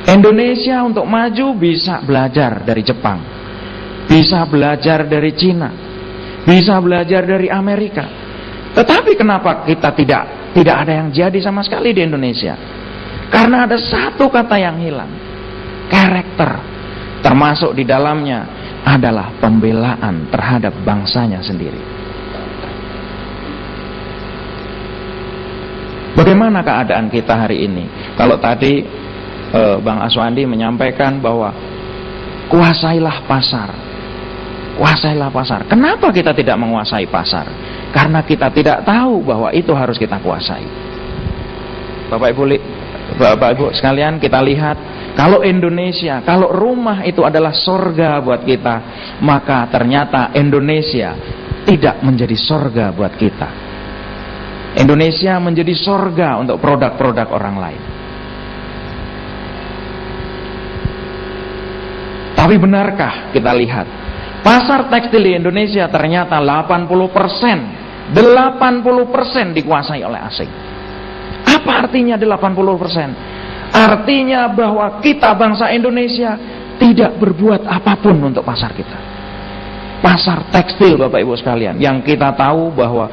Indonesia untuk maju bisa belajar dari Jepang, bisa belajar dari Cina, bisa belajar dari Amerika. Tetapi kenapa kita tidak ada yang jadi sama sekali di Indonesia? Karena ada satu kata yang hilang, karakter. Termasuk di dalamnya adalah pembelaan terhadap bangsanya sendiri. Bagaimana keadaan kita hari ini? Kalau tadi Bang Aswandi menyampaikan bahwa kuasailah pasar. Kuasailah pasar. Kenapa kita tidak menguasai pasar? Karena kita tidak tahu bahwa itu harus kita kuasai. Bapak Ibu sekalian, kita lihat, kalau Indonesia, kalau rumah itu adalah surga buat kita, maka ternyata Indonesia tidak menjadi surga buat kita. Indonesia menjadi surga untuk produk-produk orang lain. Tapi benarkah kita lihat, pasar tekstil di Indonesia ternyata 80% dikuasai oleh asing. Apa artinya 80%? Artinya bahwa kita bangsa Indonesia tidak berbuat apapun untuk pasar kita. Pasar tekstil, Bapak Ibu sekalian, yang kita tahu bahwa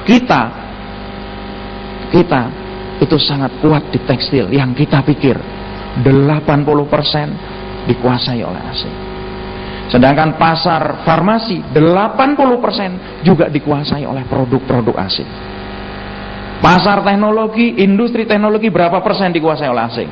kita itu sangat kuat di tekstil, yang kita pikir 80% dikuasai oleh asing. Sedangkan pasar farmasi 80% juga dikuasai oleh produk-produk asing. Pasar teknologi, industri teknologi berapa persen dikuasai oleh asing?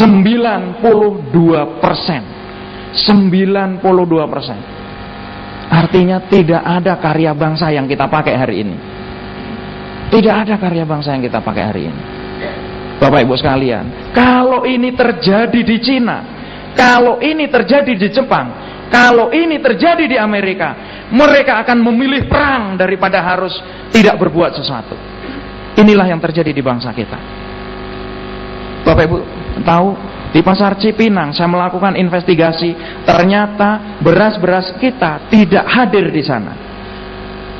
92%. 92%. Artinya tidak ada karya bangsa yang kita pakai hari ini. Tidak ada karya bangsa yang kita pakai hari ini. Bapak Ibu sekalian, kalau ini terjadi di Cina, kalau ini terjadi di Jepang, kalau ini terjadi di Amerika, mereka akan memilih perang daripada harus tidak berbuat sesuatu. Inilah yang terjadi di bangsa kita. Bapak Ibu tahu, di pasar Cipinang saya melakukan investigasi, ternyata beras-beras kita tidak hadir di sana.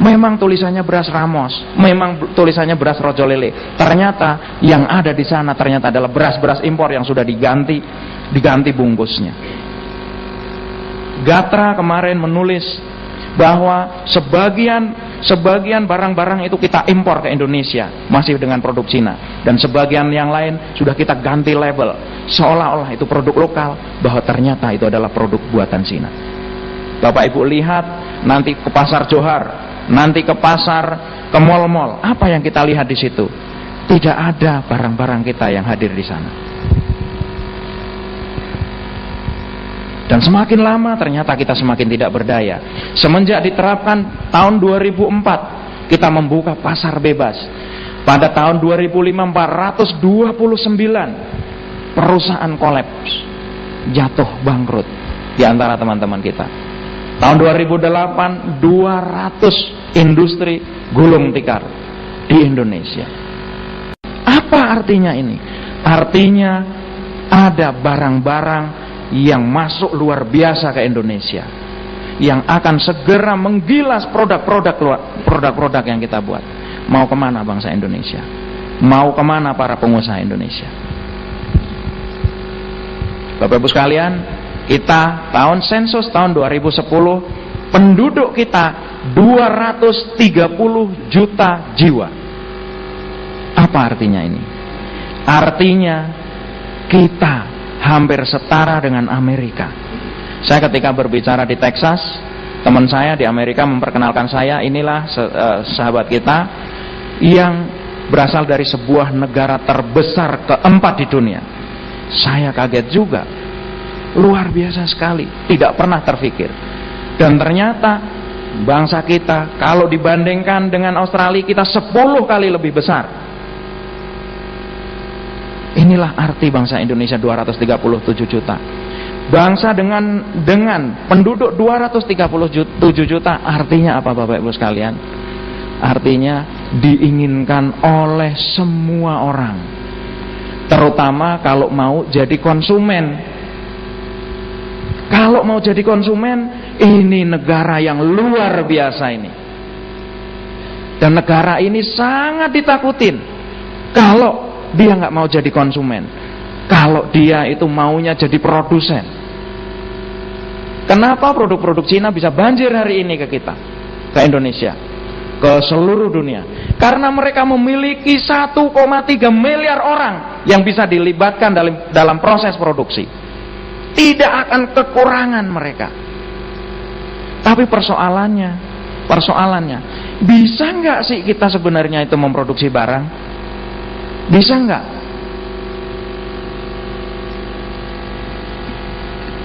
Memang tulisannya beras Ramos, memang tulisannya beras Rojo Lele. Ternyata yang ada di sana ternyata adalah beras-beras impor yang sudah diganti bungkusnya. Gatra kemarin menulis bahwa sebagian barang-barang itu kita impor ke Indonesia masih dengan produk Cina, dan sebagian yang lain sudah kita ganti label seolah-olah itu produk lokal, bahwa ternyata itu adalah produk buatan Cina. Bapak Ibu lihat nanti ke pasar Johar, nanti ke pasar, ke mal-mal, apa yang kita lihat di situ? Tidak ada barang-barang kita yang hadir di sana. Dan semakin lama ternyata kita semakin tidak berdaya. Semenjak diterapkan tahun 2004, kita membuka pasar bebas. Pada tahun 2005, 429 perusahaan kolaps, jatuh bangkrut di antara teman-teman kita. Tahun 2008, 200 industri gulung tikar di Indonesia. Apa artinya ini? Artinya ada barang-barang yang masuk luar biasa ke Indonesia, yang akan segera menggilas produk-produk yang kita buat. Mau kemana bangsa Indonesia? Mau kemana para pengusaha Indonesia? Bapak Ibu sekalian, kita sensus tahun 2010, penduduk kita 230 juta jiwa. Apa artinya ini? Artinya kita hampir setara dengan Amerika. Saya ketika berbicara di Texas, teman saya di Amerika memperkenalkan saya, inilah sahabat kita yang berasal dari sebuah negara terbesar keempat di dunia. Saya kaget juga, luar biasa sekali, tidak pernah terfikir. Dan ternyata bangsa kita kalau dibandingkan dengan Australia, kita 10 kali lebih besar. Inilah arti bangsa Indonesia 237 juta. Bangsa dengan penduduk 237 juta, artinya apa Bapak Ibu sekalian? Artinya diinginkan oleh semua orang, terutama kalau mau jadi konsumen. Kalau mau jadi konsumen, ini negara yang luar biasa ini. Dan negara ini sangat ditakutin kalau dia nggak mau jadi konsumen. Kalau dia itu maunya jadi produsen. Kenapa produk-produk Cina bisa banjir hari ini ke kita, ke Indonesia, ke seluruh dunia? Karena mereka memiliki 1,3 miliar orang yang bisa dilibatkan dalam proses produksi. Tidak akan kekurangan mereka. Tapi persoalannya, bisa nggak sih kita sebenarnya itu memproduksi barang? Bisa nggak?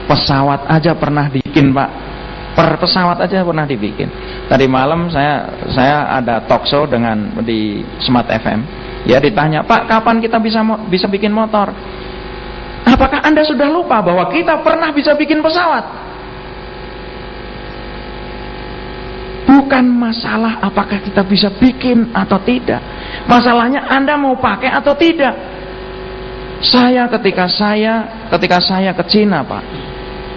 Pesawat aja pernah dibikin, Pak. Pesawat aja pernah dibikin. Tadi malam saya ada talk show di Smart FM. Ya, ditanya, Pak, kapan kita bisa bikin motor? Apakah Anda sudah lupa bahwa kita pernah bisa bikin pesawat? Bukan masalah apakah kita bisa bikin atau tidak. Masalahnya Anda mau pakai atau tidak. Ketika saya ke Cina, Pak.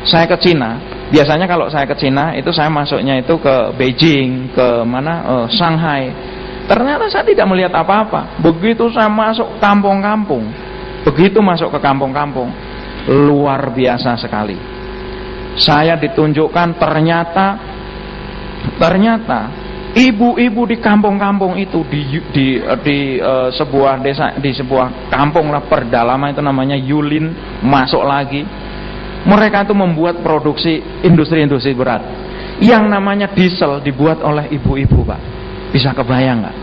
Saya ke Cina. Biasanya kalau saya ke Cina itu saya masuknya itu ke Beijing, ke Shanghai. Ternyata saya tidak melihat apa-apa. Begitu saya masuk kampung-kampung, ke kampung-kampung, luar biasa sekali. Saya ditunjukkan ternyata ibu-ibu di kampung-kampung itu di sebuah desa, di sebuah kampung lah, perdalaman itu namanya Yulin, masuk lagi. Mereka itu membuat produksi industri berat. Yang namanya diesel dibuat oleh ibu-ibu, Pak. Bisa kebayang nggak?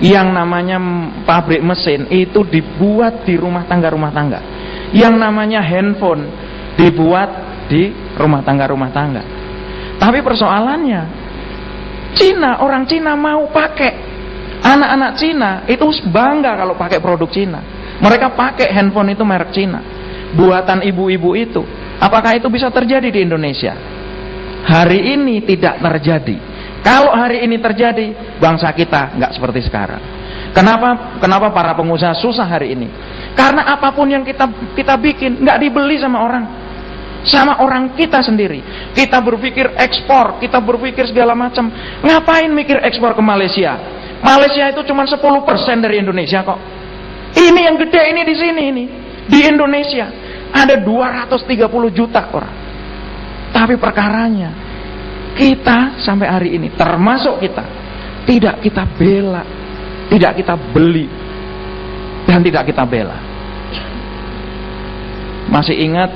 Yang namanya pabrik mesin itu dibuat di rumah tangga. Yang namanya handphone dibuat di rumah tangga. Tapi persoalannya, orang Cina mau pakai. Anak-anak Cina itu bangga kalau pakai produk Cina. Mereka pakai handphone itu merek Cina, buatan ibu-ibu itu. Apakah itu bisa terjadi di Indonesia? Hari ini tidak terjadi. Kalau hari ini terjadi, bangsa kita nggak seperti sekarang. Kenapa para pengusaha susah hari ini? Karena apapun yang kita bikin nggak dibeli sama orang kita sendiri. Kita berpikir ekspor, kita berpikir segala macam. Ngapain mikir ekspor ke Malaysia? Malaysia itu cuma 10% dari Indonesia kok. Ini yang gede ini di sini ini. Di Indonesia ada 230 juta orang. Tapi perkaranya, kita sampai hari ini, termasuk kita, tidak kita bela, tidak kita beli, dan tidak kita bela. Masih ingat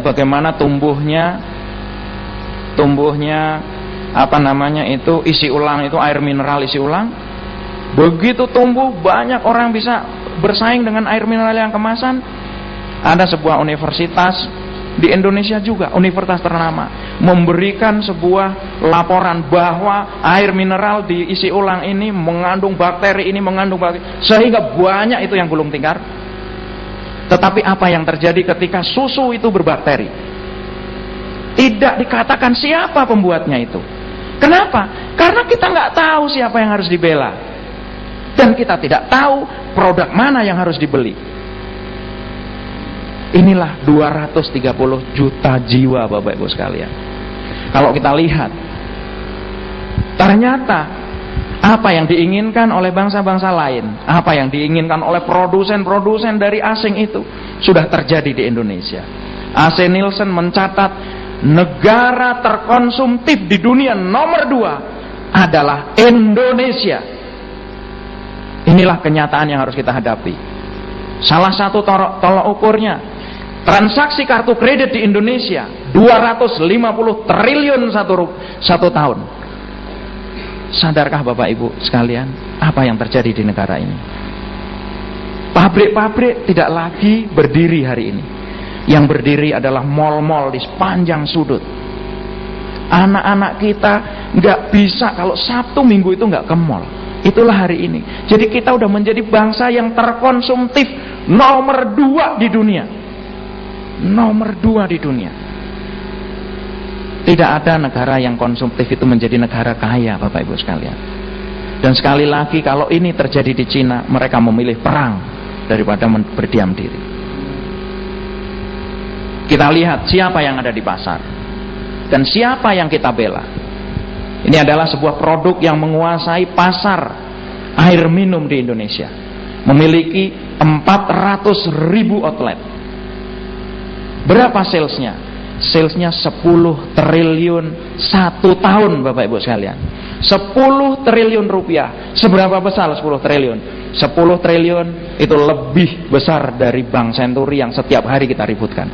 bagaimana tumbuhnya isi ulang itu, air mineral isi ulang. Begitu tumbuh, banyak orang bisa bersaing dengan air mineral yang kemasan. Ada sebuah universitas di Indonesia juga, universitas ternama, memberikan sebuah laporan bahwa air mineral diisi ulang ini mengandung bakteri, sehingga banyak itu yang gulung tikar. Tetapi apa yang terjadi ketika susu itu berbakteri? Tidak dikatakan siapa pembuatnya itu. Kenapa? Karena kita nggak tahu siapa yang harus dibela, dan kita tidak tahu produk mana yang harus dibeli. Inilah 230 juta jiwa, Bapak Ibu sekalian. Kalau kita lihat, ternyata apa yang diinginkan oleh bangsa-bangsa lain, apa yang diinginkan oleh produsen-produsen dari asing itu sudah terjadi di Indonesia. AC Nielsen mencatat negara terkonsumtif di dunia nomor 2 adalah Indonesia. Inilah kenyataan yang harus kita hadapi. Salah satu tolok ukurnya, transaksi kartu kredit di Indonesia 250 triliun satu tahun. Sadarkah Bapak Ibu sekalian apa yang terjadi di negara ini? Pabrik-pabrik tidak lagi berdiri hari ini. Yang berdiri adalah mal-mal di sepanjang sudut. Anak-anak kita nggak bisa kalau Sabtu Minggu itu nggak ke mall. Itulah hari ini. Jadi kita udah menjadi bangsa yang terkonsumtif nomor 2 di dunia. Nomor 2 di dunia. Tidak ada negara yang konsumtif itu menjadi negara kaya, Bapak Ibu sekalian. Dan sekali lagi, kalau ini terjadi di Cina, mereka memilih perang daripada berdiam diri. Kita lihat siapa yang ada di pasar dan siapa yang kita bela. Ini adalah sebuah produk yang menguasai pasar air minum di Indonesia, memiliki 400.000 outlet. Berapa salesnya? Salesnya 10 triliun 1 tahun, Bapak Ibu sekalian. 10 triliun rupiah. Seberapa besar 10 triliun? 10 triliun itu lebih besar dari Bank Senturi yang setiap hari kita ributkan.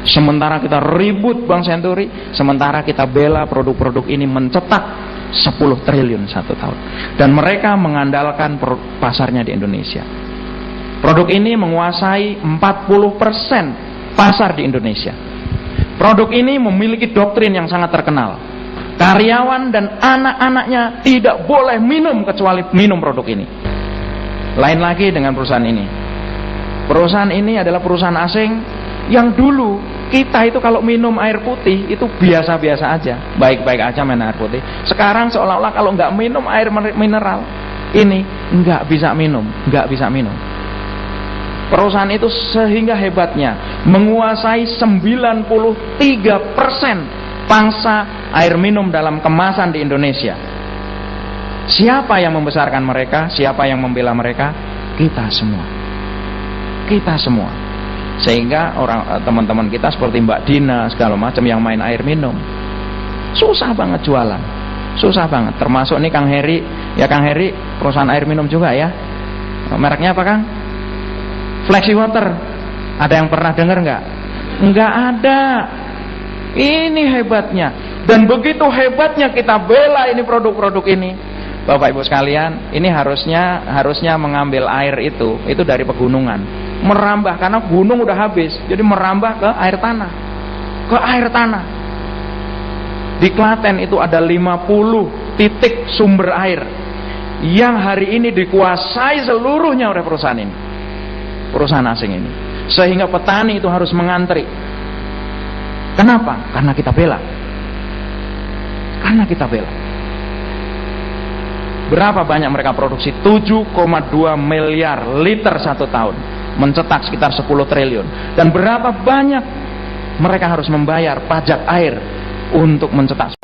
Sementara kita ribut Bank Senturi, sementara kita bela produk-produk ini mencetak 10 triliun 1 tahun. Dan mereka mengandalkan pasarnya di Indonesia. Produk ini menguasai 40% pasar di Indonesia. Produk ini memiliki doktrin yang sangat terkenal. Karyawan dan anak-anaknya tidak boleh minum kecuali minum produk ini. Lain lagi dengan perusahaan ini. Perusahaan ini adalah perusahaan asing yang dulu kita itu kalau minum air putih itu biasa-biasa aja, baik-baik aja main air putih. Sekarang seolah-olah kalau nggak minum air mineral ini nggak bisa minum. Perusahaan itu sehingga hebatnya menguasai 93% pangsa air minum dalam kemasan di Indonesia. Siapa yang membesarkan mereka? Siapa yang membela mereka? Kita semua. Sehingga teman-teman kita seperti Mbak Dina segala macam yang main air minum susah banget jualan, susah banget. Termasuk nih Kang Heri, ya Kang Heri perusahaan air minum juga ya. Mereknya apa Kang? Flexi Water. Ada yang pernah dengar nggak? Nggak ada. Ini hebatnya. Dan begitu hebatnya kita bela ini produk-produk ini. Bapak Ibu sekalian, ini harusnya mengambil air itu dari pegunungan, merambah karena gunung udah habis, jadi merambah ke air tanah. Di Klaten itu ada 50 titik sumber air yang hari ini dikuasai seluruhnya oleh perusahaan ini, perusahaan asing ini, sehingga petani itu harus mengantri. Kenapa? Karena kita bela. Berapa banyak mereka produksi? 7,2 miliar liter 1 tahun, mencetak sekitar 10 triliun. Dan berapa banyak mereka harus membayar pajak air untuk mencetak